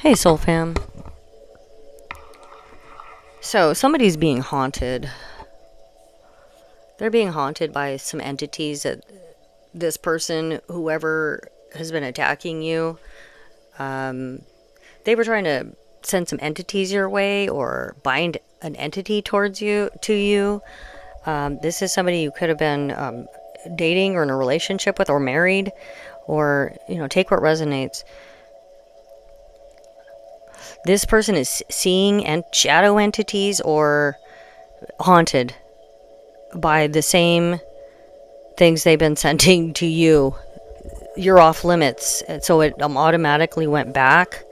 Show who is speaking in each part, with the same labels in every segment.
Speaker 1: Hey, Soul Fam. So, somebody's being haunted. They're being haunted by some entities that this person, whoever has been attacking you, um, they were trying to send some entities your way or bind an entity towards you, to you. This is somebody you could have been dating or in a relationship with or married, or, take what resonates. This person is seeing shadow entities or haunted by the same things they've been sending to you. You're off limits. And so it automatically went back.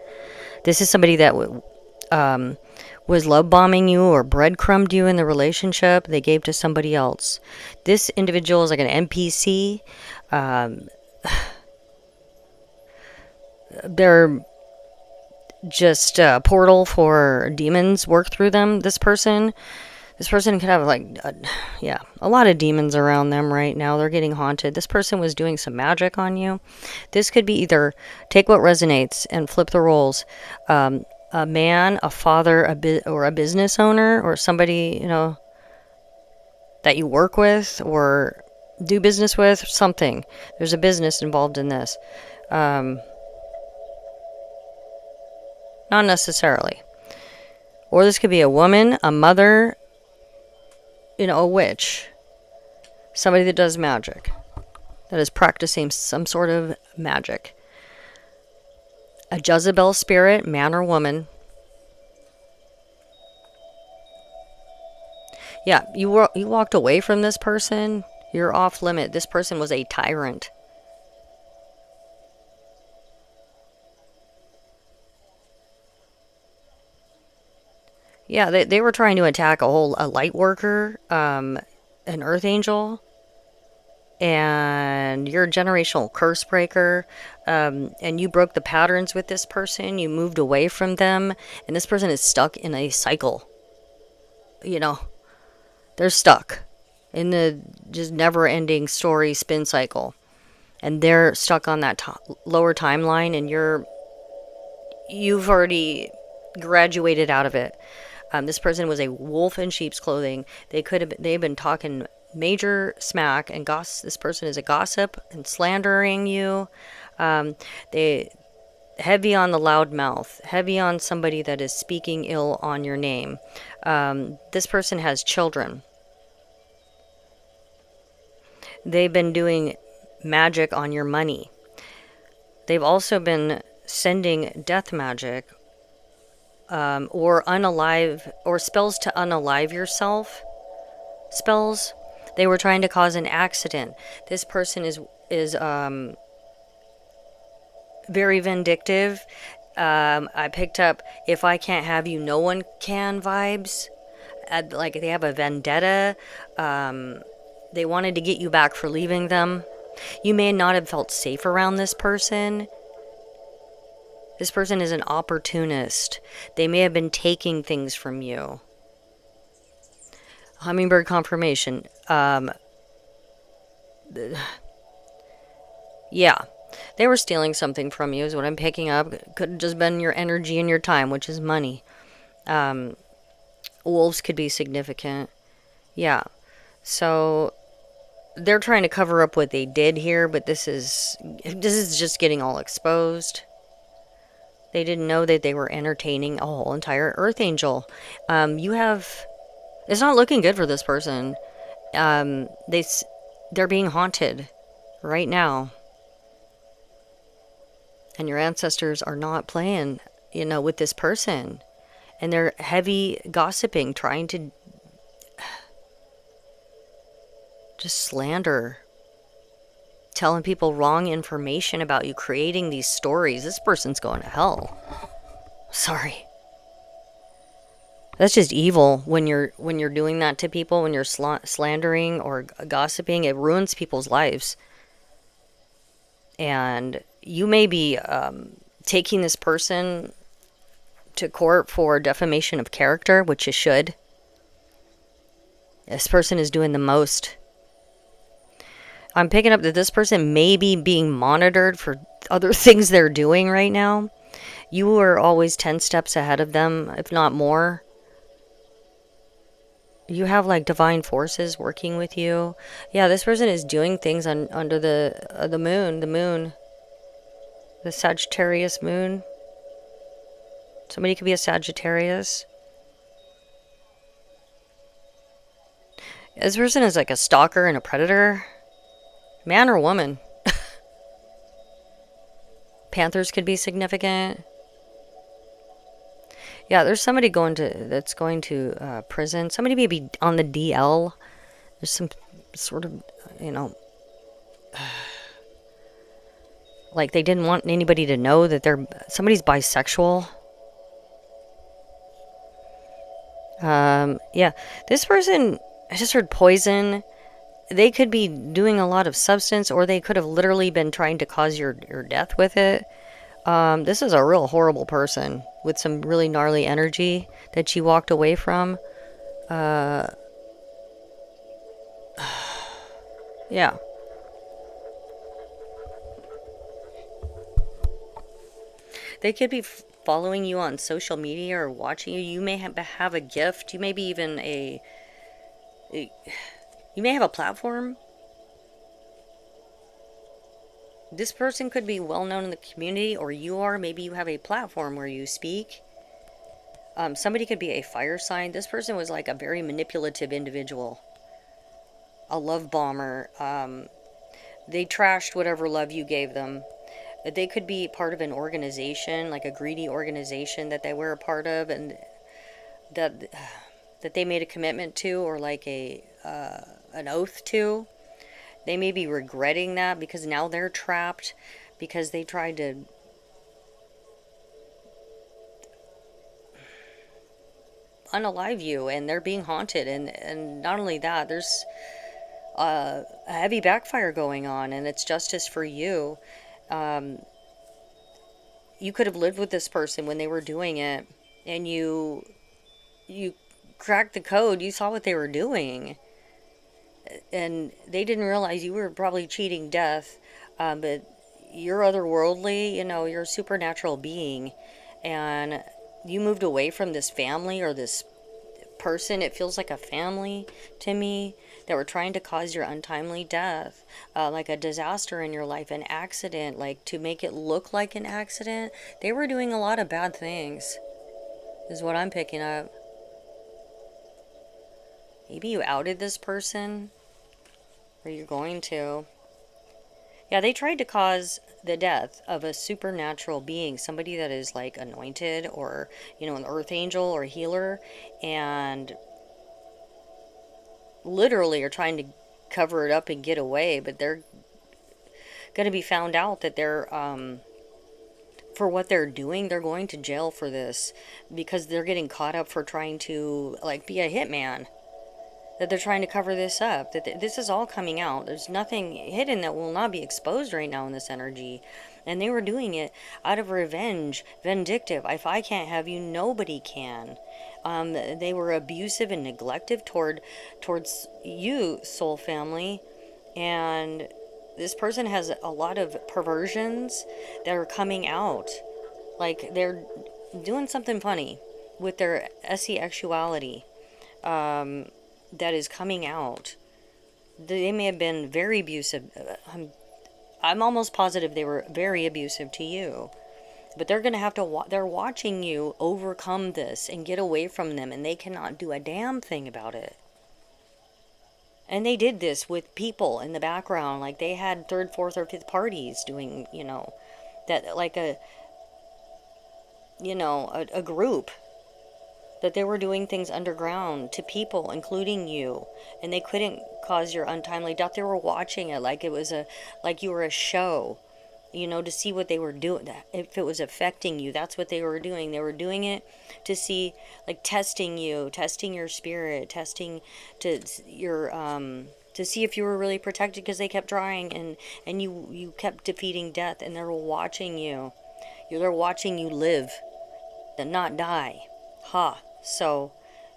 Speaker 1: This is somebody that was love bombing you or breadcrumbed you in the relationship they gave to somebody else. This individual is like an NPC. They're just a portal for demons work through them. This person could have a lot of demons around them right now. They're getting haunted. This person was doing some magic on you. This could be either take what resonates and flip the roles. A man, a father, or a business owner, or somebody, that you work with or do business with, something. There's a business involved in this. Not necessarily. Or this could be a woman, a mother, a witch. Somebody that does magic. That is practicing some sort of magic. A Jezebel spirit, man or woman. Yeah, you walked away from this person. You're off limit. This person was a tyrant. Yeah, they were trying to attack a light worker, an earth angel, and you're a generational curse breaker, and you broke the patterns with this person. You moved away from them, and this person is stuck in a cycle. They're stuck in the just never-ending story spin cycle, and they're stuck on that lower timeline, and you've already graduated out of it. This person was a wolf in sheep's clothing. They've been talking major smack and this person is a gossip and slandering you. They heavy on the loud mouth, heavy on somebody that is speaking ill on your name. This person has children. They've been doing magic on your money. They've also been sending death magic, or unalive, or spells to unalive yourself. Spells. They were trying to cause an accident. This person is very vindictive. I picked up "if I can't have you, no one can" vibes. Like they have a vendetta. They wanted to get you back for leaving them. You may not have felt safe around this person. This person is an opportunist. They may have been taking things from you. Hummingbird confirmation. Yeah. They were stealing something from you is what I'm picking up. Could have just been your energy and your time, which is money. Wolves could be significant. Yeah. So they're trying to cover up what they did here, but this is just getting all exposed. They didn't know that they were entertaining a whole entire earth angel. It's not looking good for this person. They're being haunted right now. And your ancestors are not playing, with this person. And they're heavy gossiping, trying to just slander, telling people wrong information about you, creating these stories. This person's going to hell. Sorry. That's just evil when you're doing that to people, when you're slandering or gossiping. It ruins people's lives. And you may be taking this person to court for defamation of character, which you should. This person is doing the most. I'm picking up that this person may be being monitored for other things they're doing right now. You were always 10 steps ahead of them, if not more. You have like divine forces working with you. Yeah, this person is doing things under the moon, the Sagittarius moon. Somebody could be a Sagittarius. This person is like a stalker and a predator. Man or woman. Panthers could be significant. Yeah, there's somebody that's going to prison. Somebody may be on the DL. There's some sort of, you know, like they didn't want anybody to know that somebody's bisexual. Yeah, this person, I just heard poison. They could be doing a lot of substance, or they could have literally been trying to cause your death with it. This is a real horrible person with some really gnarly energy that you walked away from. Yeah. They could be following you on social media or watching you. You may have a gift. You may be even you may have a platform. This person could be well known in the community, or you are. Maybe you have a platform where you speak. Somebody could be a fire sign. This person was like a very manipulative individual, a love bomber. They trashed whatever love you gave them. They could be part of an organization, like a greedy organization that they were a part of, and that they made a commitment to, or like an oath to. They may be regretting that because now they're trapped because they tried to unalive you, and they're being haunted. And not only that, there's a heavy backfire going on, and it's justice for you. You could have lived with this person when they were doing it, and you cracked the code. You saw what they were doing, and they didn't realize you were probably cheating death. But you're otherworldly, you know, you're a supernatural being, and you moved away from this family or this person. It feels like a family to me that were trying to cause your untimely death, like a disaster in your life, an accident, like to make it look like an accident. They were doing a lot of bad things, is what I'm picking up. Maybe you outed this person, or you're going to. Yeah, they tried to cause the death of a supernatural being, somebody that is like anointed, or, you know, an earth angel or healer, and literally are trying to cover it up and get away, but they're going to be found out that they're for what they're doing. They're going to jail for this because they're getting caught up for trying to like be a hitman, that they're trying to cover this up, that this is all coming out. There's nothing hidden that will not be exposed right now in this energy. And they were doing it out of revenge, vindictive. If I can't have you, nobody can. They were abusive and neglective towards you, soul family. And this person has a lot of perversions that are coming out. Like they're doing something funny with their sexuality. That is coming out. They may have been very abusive. I'm almost positive they were very abusive to you. But they're going to have to, they're watching you overcome this and get away from them, and they cannot do a damn thing about it. And they did this with people in the background. Like they had third, fourth, or fifth parties doing, you know, that like a group, that they were doing things underground to people, including you, and they couldn't cause your untimely death. They were watching it like it was like you were a show, you know, to see what they were doing, if it was affecting you. That's what they were doing. They were doing it to see, like testing you, testing your spirit, testing to your to see if you were really protected, because they kept trying, and you kept defeating death, and they were watching you. They're watching you live, and not die. Ha. So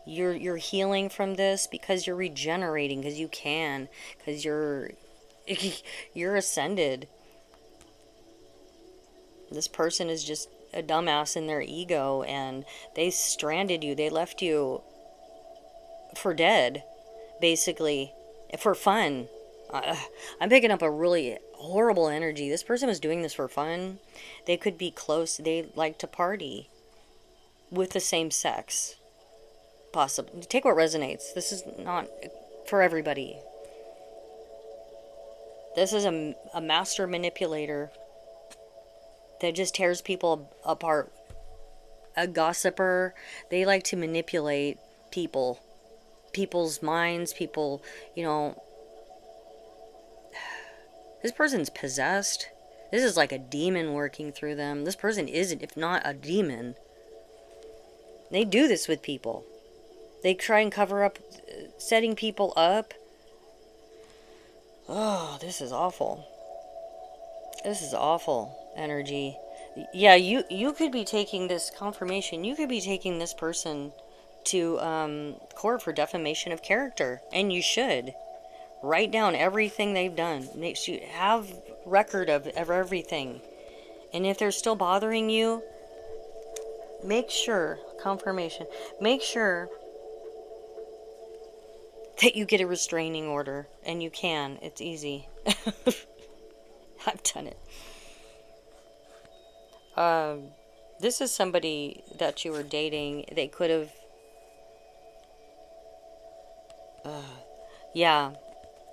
Speaker 1: you're healing from this because you're regenerating, because you can, because you're ascended. This person is just a dumbass in their ego, and they stranded you. They left you for dead, basically, for fun. Uh, I'm picking up a really horrible energy. This person was doing this for fun. They could be close. They like to party with the same sex. Possible. Take what resonates. This is not for everybody. This is a master manipulator that just tears people apart. A gossiper. They like to manipulate people's minds, people, you know. This person's possessed. This is like a demon working through them. This person isn't, if not a demon. They do this with people. They try and cover up, setting people up. Oh, this is awful. This is awful energy. Yeah, you could be taking this confirmation. You could be taking this person to court for defamation of character, and you should. Write down everything they've done. Make sure you have record of everything. And if they're still bothering you, make sure, confirmation, make sure that you get a restraining order. And you can. It's easy. I've done it. This is somebody that you were dating. They could have... yeah.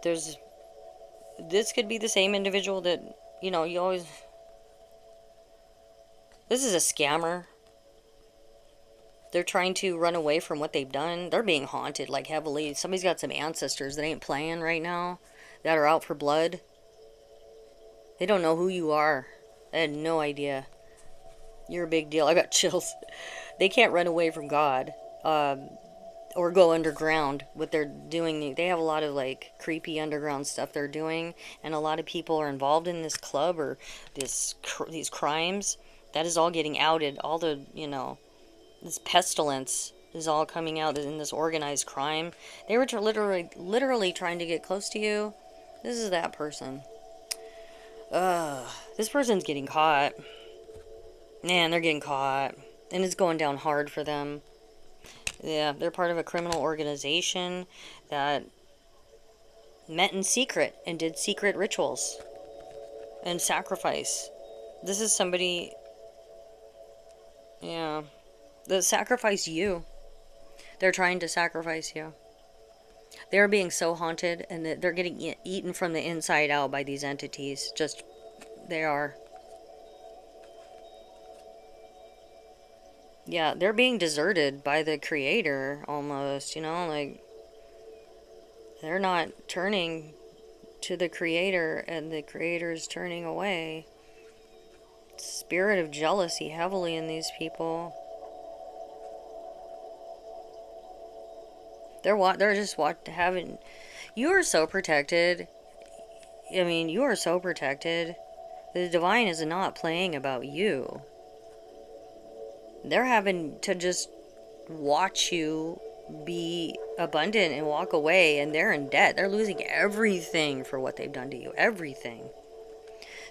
Speaker 1: This could be the same individual that, you know, you always... This is a scammer. They're trying to run away from what they've done. They're being haunted, like, heavily. Somebody's got some ancestors that ain't playing right now, that are out for blood. They don't know who you are. I had no idea. You're a big deal. I got chills. They can't run away from God. Or go underground. What they're doing, they have a lot of like creepy underground stuff they're doing, and a lot of people are involved in this club or these crimes. That is all getting outed. All the, you know, this pestilence is all coming out in this organized crime. They were literally trying to get close to you. This is that person. This person's getting caught. Man, they're getting caught, and it's going down hard for them. Yeah, they're part of a criminal organization that met in secret and did secret rituals and sacrifice. This is somebody, yeah, that sacrificed you. They're trying to sacrifice you. They're being so haunted, and they're getting eaten from the inside out by these entities. Just, they are. Yeah, they're being deserted by the creator, almost, you know, like, they're not turning to the creator, and the creator's turning away. Spirit of jealousy heavily in these people. They're just having, you are so protected. I mean, you are so protected. The divine is not playing about you. They're having to just watch you be abundant and walk away, and they're in debt. They're losing everything for what they've done to you. Everything.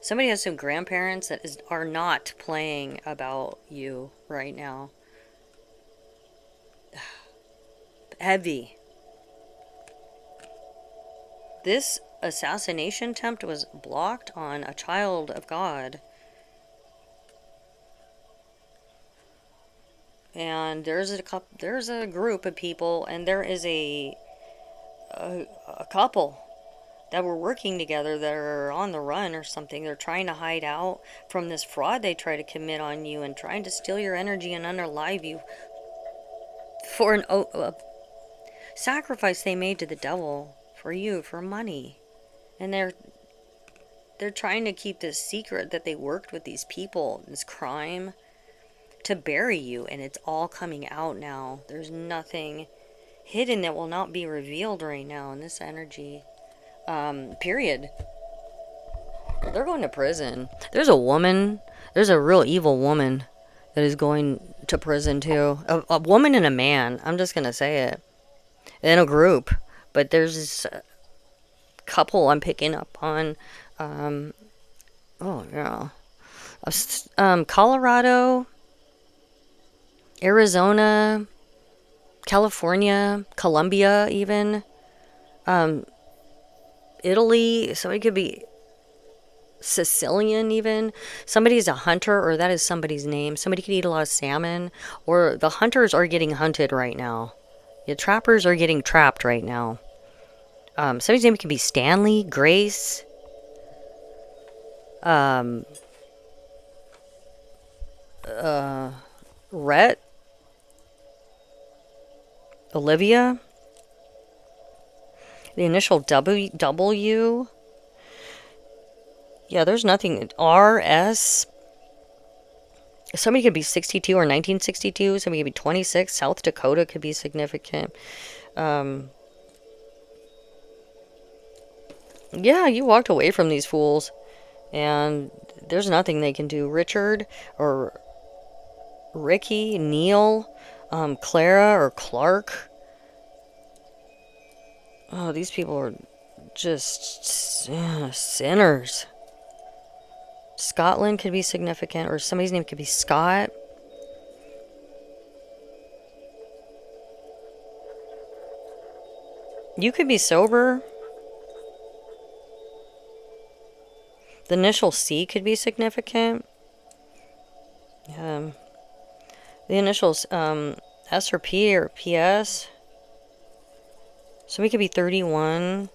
Speaker 1: Somebody has some grandparents that are not playing about you right now. Heavy. This assassination attempt was blocked on a child of God. And there's a group of people, and there is a couple that were working together that are on the run or something. They're trying to hide out from this fraud they try to commit on you, and trying to steal your energy and unalive you for a sacrifice they made to the devil for you, for money. And they're trying to keep this secret that they worked with these people, this crime, to bury you, and it's all coming out now. There's nothing hidden that will not be revealed right now in this energy. Period. They're going to prison. There's a real evil woman that is going to prison too. A woman and a man. I'm just gonna say it. In a group. But there's this couple I'm picking up on. Oh, yeah. Colorado, Arizona, California, Colombia, even Italy. Somebody could be Sicilian, even. Somebody's a hunter, or that is somebody's name. Somebody could eat a lot of salmon, or the hunters are getting hunted right now. The trappers are getting trapped right now. Somebody's name could be Stanley, Grace, Rhett, Olivia, the initial W. Yeah, there's nothing. RS. Somebody could be 62 or 1962. Somebody could be 26. South Dakota could be significant. Yeah, you walked away from these fools, and there's nothing they can do. Richard or Ricky, Neil, Clara or Clark. Oh, these people are just sinners. Scotland could be significant, or somebody's name could be Scott. You could be sober. The initial C could be significant. The initials S or P or PS. Somebody could be 31.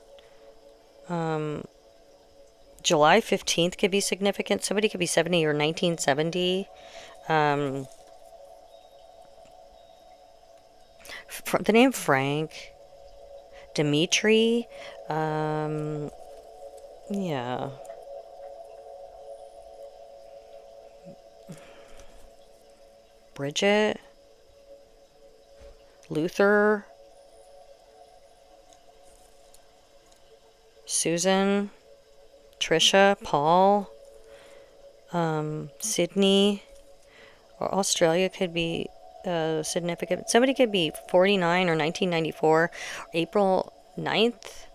Speaker 1: July 15th could be significant. Somebody could be 70 or 1970. The name Frank. Dimitri. Yeah. Bridget. Luther. Susan. Trisha, Paul, Sydney, or Australia could be significant. Somebody could be 49 or 1994. April 9th,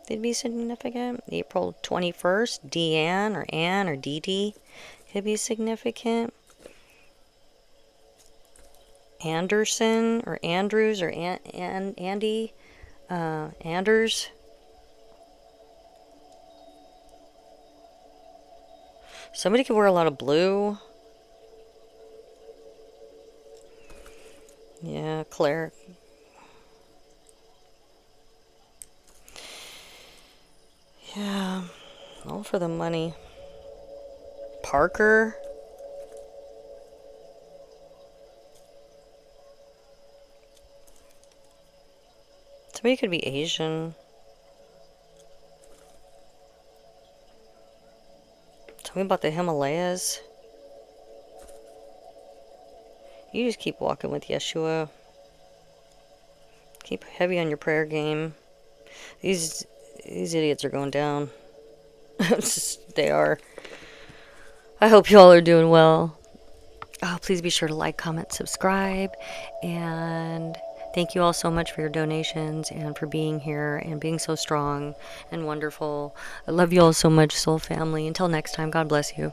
Speaker 1: they'd be significant. April 21st, Deanne or Ann or Dee Dee could be significant. Anderson or Andrews or Andy, Anders. Somebody could wear a lot of blue. Yeah, Claire. Yeah, all for the money. Parker. Somebody could be Asian. Tell me about the Himalayas. You just keep walking with Yeshua. Keep heavy on your prayer game. These idiots are going down. They are. I hope you all are doing well. Oh, please be sure to like, comment, subscribe, and thank you all so much for your donations and for being here and being so strong and wonderful. I love you all so much, soul family. Until next time, God bless you.